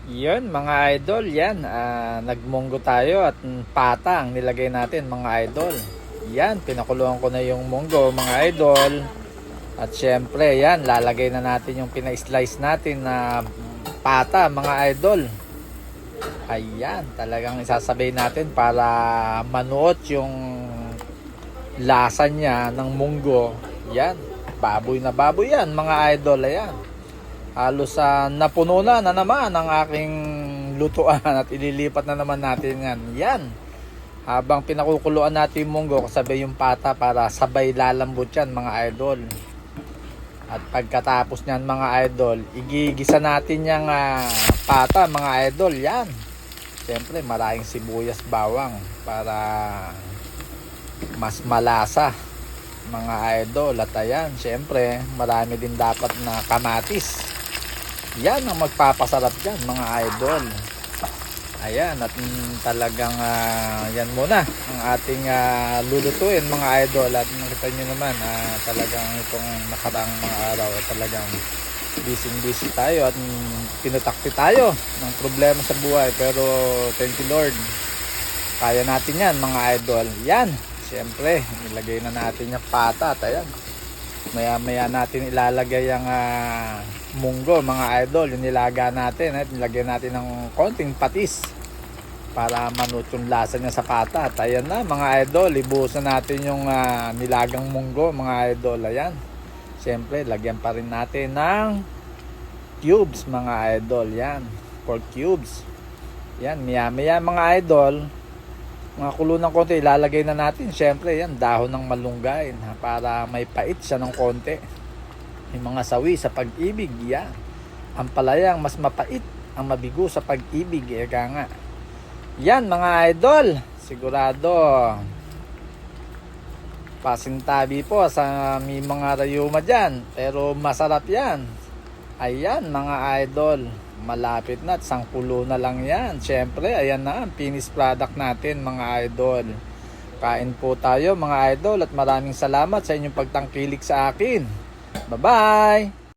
Yun mga idol, yan. Nagmunggo tayo at pata ang nilagay natin mga idol. Yan, pinakuluan ko na yung munggo mga idol. At syempre, yan, lalagay na natin yung pina-slice natin na pata mga idol. Ayan, talagang isasabay natin para manuot yung lasa niya ng munggo. Yan, baboy na baboy yan mga idol. Ayan. Halos napuno na naman ang aking lutuan at ililipat na naman natin yan. Yan. Habang pinakukuluan natin yung munggo, kasabay yung pata para sabay lalambot yan mga idol. At pagkatapos nyan mga idol, igigisa natin yung pata mga idol. Yan. Siyempre maraming sibuyas bawang para mas malasa mga idol. At ayan, siyempre marami din dapat na kamatis. Yan ang magpapasarap dyan mga idol. Ayan, at talagang yan muna ang ating lulutuin mga idol. At nakita nyo naman talagang itong nakaraang mga araw talagang busy tayo at pinutakti tayo ng problema sa buhay. Pero thank you Lord, kaya natin yan mga idol. Yan, siyempre nilagay na natin yung pata. At ayan, maya natin ilalagay yung munggo mga idol, yung nilaga natin at nilagay natin ng konting patis para manut yung lasa niya sa pata. At ayan na mga idol, ibuhusan natin yung nilagang munggo mga idol. Ayan, siyempre lagyan pa rin natin ng cubes mga idol. Yan, pork cubes. Yan, maya mga idol, mga kulo ng konti, ilalagay na natin siyempre yan dahon ng malunggay para may pait siya ng konti. Yung mga sawi sa pag-ibig, yan. Ang palayang mas mapait ang mabigo sa pag-ibig, eka nga. Yan mga idol, sigurado pasintabi po sa may mga rayuma dyan, pero masarap yan. Ayan mga idol, malapit na at 10 na lang yan. Siyempre, ayan na ang finished product natin mga idol. Kain po tayo mga idol at maraming salamat sa inyong pagtangkilik sa akin. Bye-bye!